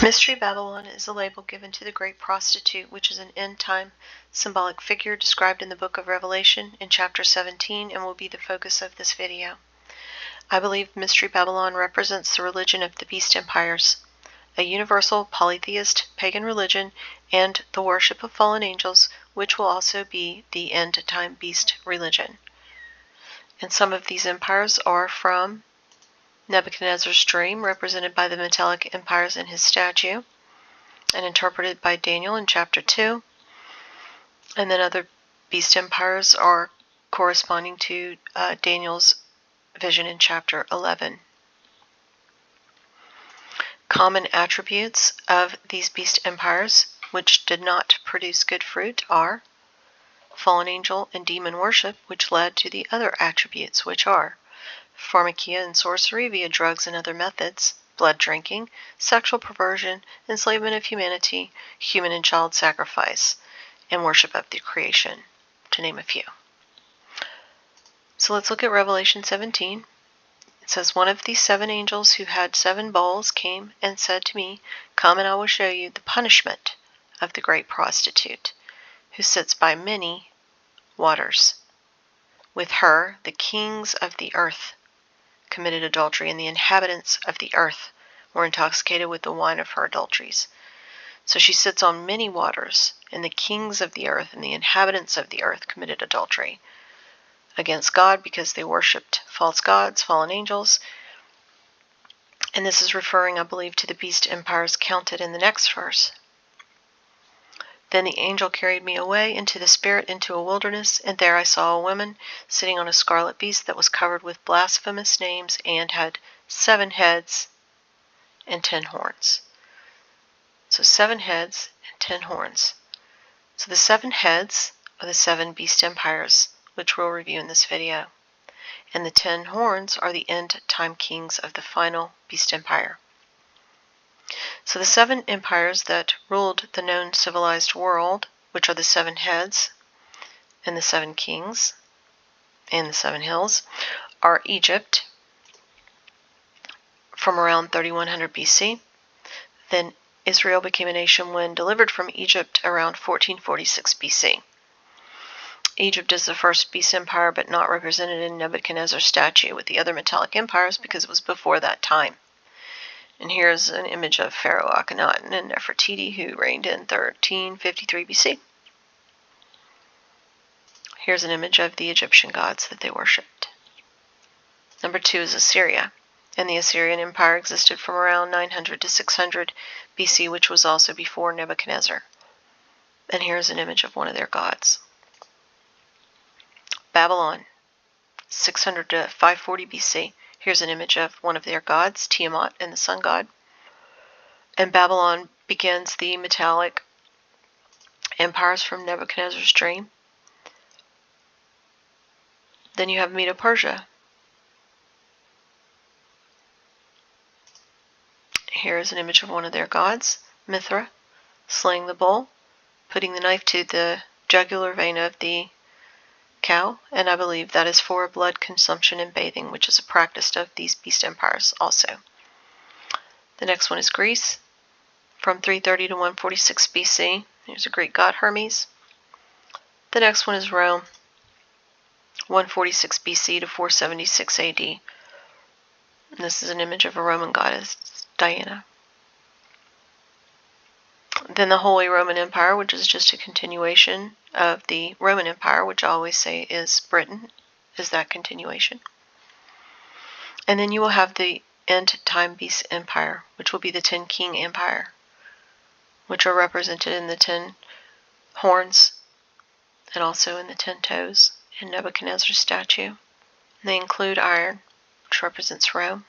Mystery Babylon is a label given to the great prostitute, which is an end-time symbolic figure described in the book of Revelation in chapter 17 and will be the focus of this video. I believe Mystery Babylon represents the religion of the beast empires, a universal polytheist pagan religion, and the worship of fallen angels, which will also be the end-time beast religion. And some of these empires are from Nebuchadnezzar's dream, represented by the metallic empires in his statue, and interpreted by Daniel in chapter 2. And then other beast empires are corresponding to Daniel's vision in chapter 11. Common attributes of these beast empires, which did not produce good fruit, are fallen angel and demon worship, which led to the other attributes, which are pharmakia and sorcery via drugs and other methods, blood drinking, sexual perversion, enslavement of humanity, human and child sacrifice, and worship of the creation, to name a few. So let's look at Revelation 17. It says, "One of these 7 angels who had 7 bowls came and said to me, 'Come and I will show you the punishment of the great prostitute, who sits by many waters. With her the kings of the earth committed adultery, and the inhabitants of the earth were intoxicated with the wine of her adulteries.' So she sits on many waters, and the kings of the earth and the inhabitants of the earth committed adultery against God because they worshipped false gods, fallen angels." And this is referring, I believe, to the beast empires counted in the next verse. "Then the angel carried me away into the spirit into a wilderness, and there I saw a woman sitting on a scarlet beast that was covered with blasphemous names and had 7 heads and 10 horns. So 7 heads and 10 horns. So the 7 heads are the 7 beast empires, which we'll review in this video. And the 10 horns are the end-time kings of the final beast empire. So the 7 empires that ruled the known civilized world, which are the 7 heads and the 7 kings and the 7 hills, are Egypt from around 3100 BC. Then Israel became a nation when delivered from Egypt around 1446 BC. Egypt is the first beast empire, but not represented in Nebuchadnezzar's statue with the other metallic empires because it was before that time. And here's an image of Pharaoh Akhenaten and Nefertiti, who reigned in 1353 BC. Here's an image of the Egyptian gods that they worshipped. Number 2 is Assyria, and the Assyrian Empire existed from around 900 to 600 BC, which was also before Nebuchadnezzar. And here's an image of one of their gods. Babylon, 600 to 540 BC. Here's an image of one of their gods, Tiamat and the sun god. And Babylon begins the metallic empires from Nebuchadnezzar's dream. Then you have Medo-Persia. Here is an image of one of their gods, Mithra, slaying the bull, putting the knife to the jugular vein of the cow, and I believe that is for blood consumption and bathing, which is a practice of these beast empires also. The next one is Greece, from 330 to 146 BC. There's a Greek god, Hermes. The next one is Rome, 146 BC to 476 AD. And this is an image of a Roman goddess, Diana. Then the Holy Roman Empire, which is just a continuation of the Roman Empire, which I always say is Britain, is that continuation. And then you will have the end-time beast empire, which will be the 10 king empire, which are represented in the 10 horns and also in the 10 toes in Nebuchadnezzar's statue. And they include iron, which represents Rome.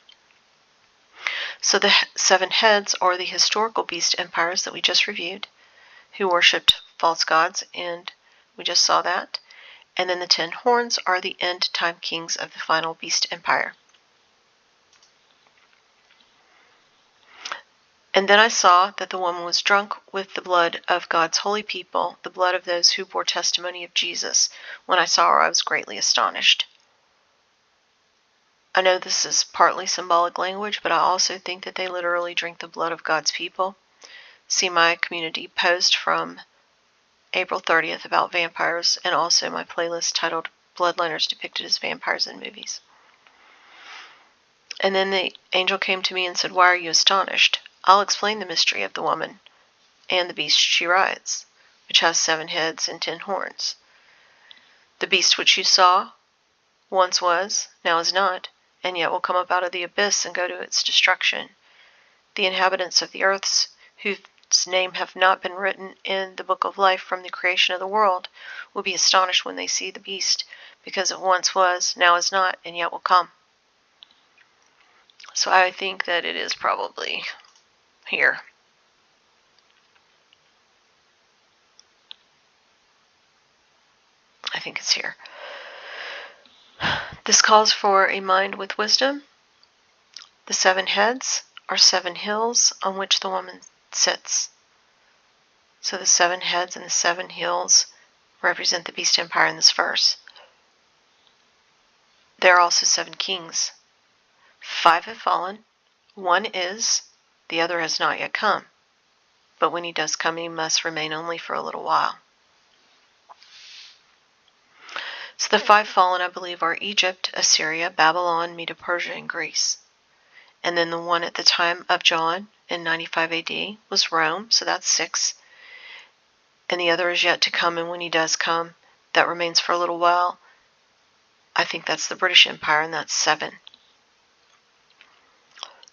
So the 7 heads are the historical beast empires that we just reviewed, who worshipped false gods, and we just saw that. And then the 10 horns are the end-time kings of the final beast empire. And then I saw that the woman was drunk with the blood of God's holy people, the blood of those who bore testimony of Jesus. When I saw her, I was greatly astonished. I know this is partly symbolic language, but I also think that they literally drink the blood of God's people. see my community post from April 30th about vampires, and also my playlist titled Bloodliners Depicted as Vampires in Movies. And then the angel came to me and said, "Why are you astonished? I'll explain the mystery of the woman and the beast she rides, which has 7 heads and 10 horns. The beast which you saw once was, now is not, and yet will come up out of the abyss and go to its destruction. The inhabitants of the earths, whose name have not been written in the book of life from the creation of the world, will be astonished when they see the beast, because it once was, now is not, and yet will come." So I think that it is probably here. I think it's here. This calls for a mind with wisdom. The 7 heads are 7 hills on which the woman sits. So the 7 heads and the 7 hills represent the beast empire in this verse. There are also 7 kings. 5 have fallen, 1 is, the other has not yet come. But when he does come, he must remain only for a little while. So the 5 fallen, I believe, are Egypt, Assyria, Babylon, Medo-Persia, and Greece. And then the one at the time of John in 95 AD was Rome, so that's 6. And the other is yet to come, and when he does come, that remains for a little while. I think that's the British Empire, and that's 7.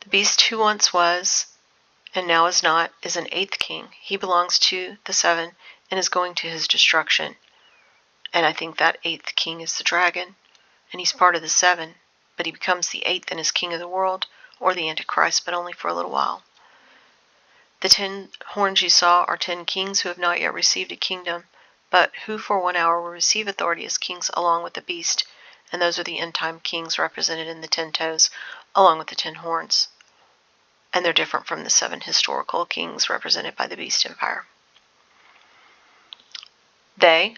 The beast who once was, and now is not, is an 8th king. He belongs to the 7 and is going to his destruction. And I think that 8th king is the dragon, and he's part of the 7, but he becomes the 8th and is king of the world, or the Antichrist, but only for a little while. The 10 horns you saw are 10 kings who have not yet received a kingdom, but who for 1 hour will receive authority as kings along with the beast, and those are the end-time kings represented in the 10 toes, along with the 10 horns. And they're different from the 7 historical kings represented by the beast empire. They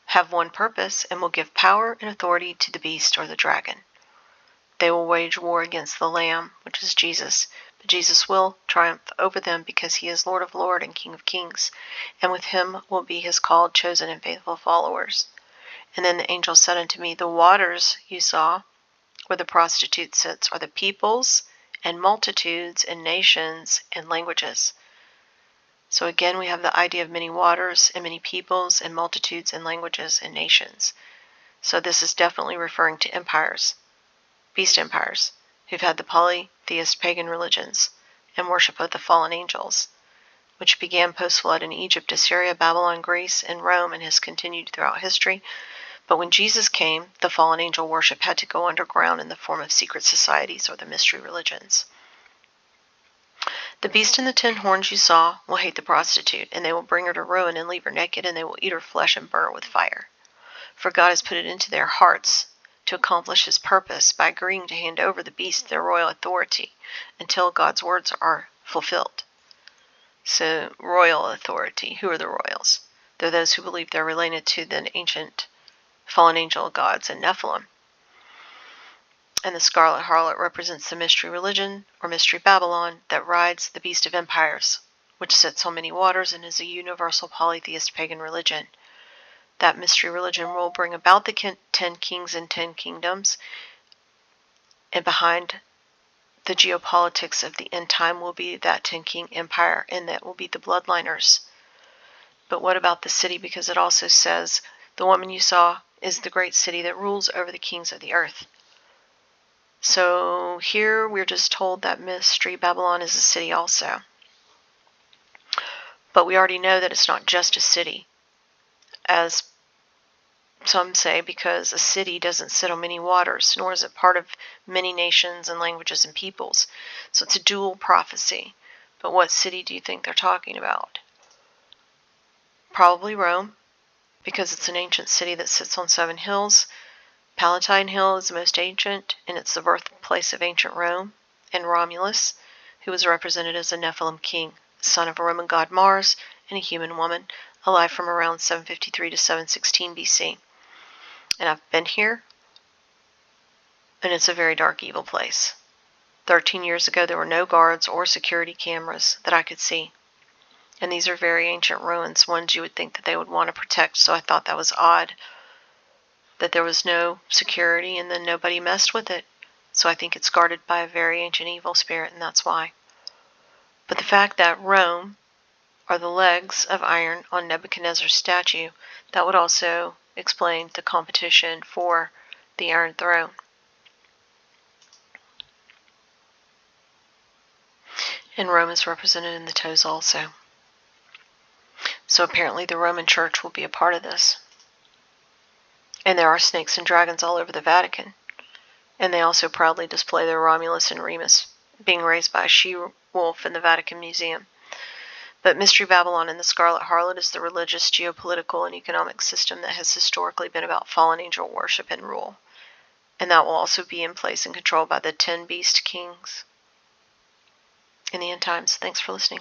have one purpose and will give power and authority to the beast or the dragon. They will wage war against the Lamb, which is Jesus, but Jesus will triumph over them because he is Lord of Lords and King of Kings, and with him will be his called, chosen, and faithful followers. And then the angel said unto me, "The waters you saw, where the prostitute sits, are the peoples and multitudes and nations and languages." So again, we have the idea of many waters and many peoples and multitudes and languages and nations. So this is definitely referring to empires, beast empires, who've had the polytheist pagan religions and worship of the fallen angels, which began post-flood in Egypt, Assyria, Babylon, Greece, and Rome, and has continued throughout history. But when Jesus came, the fallen angel worship had to go underground in the form of secret societies or the mystery religions. The beast and the 10 horns you saw will hate the prostitute, and they will bring her to ruin and leave her naked, and they will eat her flesh and burn her with fire. For God has put it into their hearts to accomplish his purpose by agreeing to hand over the beast their royal authority until God's words are fulfilled. So, royal authority. Who are the royals? They're those who believe they're related to the ancient fallen angel gods and Nephilim. And the scarlet harlot represents the mystery religion, or mystery Babylon, that rides the beast of empires, which sits on many waters and is a universal polytheist pagan religion. That mystery religion will bring about the 10 kings and 10 kingdoms, and behind the geopolitics of the end time will be that 10 king empire, and that will be the bloodliners. But what about the city? Because it also says, "The woman you saw is the great city that rules over the kings of the earth." So here we're just told that mystery Babylon is a city also. But we already know that it's not just a city, as some say, because a city doesn't sit on many waters, nor is it part of many nations and languages and peoples. So it's a dual prophecy. But what city do you think they're talking about? Probably Rome, because it's an ancient city that sits on 7 hills. Palatine Hill is the most ancient, and it's the birthplace of ancient Rome, and Romulus, who was represented as a Nephilim king, son of a Roman god Mars and a human woman, alive from around 753 to 716 BC. And I've been here, and it's a very dark, evil place. 13 years ago, there were no guards or security cameras that I could see. And these are very ancient ruins, ones you would think that they would want to protect, so I thought that was odd that there was no security and then nobody messed with it. So I think it's guarded by a very ancient evil spirit, and that's why. But the fact that Rome are the legs of iron on Nebuchadnezzar's statue, that would also explain the competition for the Iron Throne. And Rome is represented in the toes also. So apparently the Roman Church will be a part of this. And there are snakes and dragons all over the Vatican. And they also proudly display their Romulus and Remus being raised by a she-wolf in the Vatican Museum. But Mystery Babylon and the Scarlet Harlot is the religious, geopolitical, and economic system that has historically been about fallen angel worship and rule. And that will also be in place and controlled by the 10 beast kings in the end times. Thanks for listening.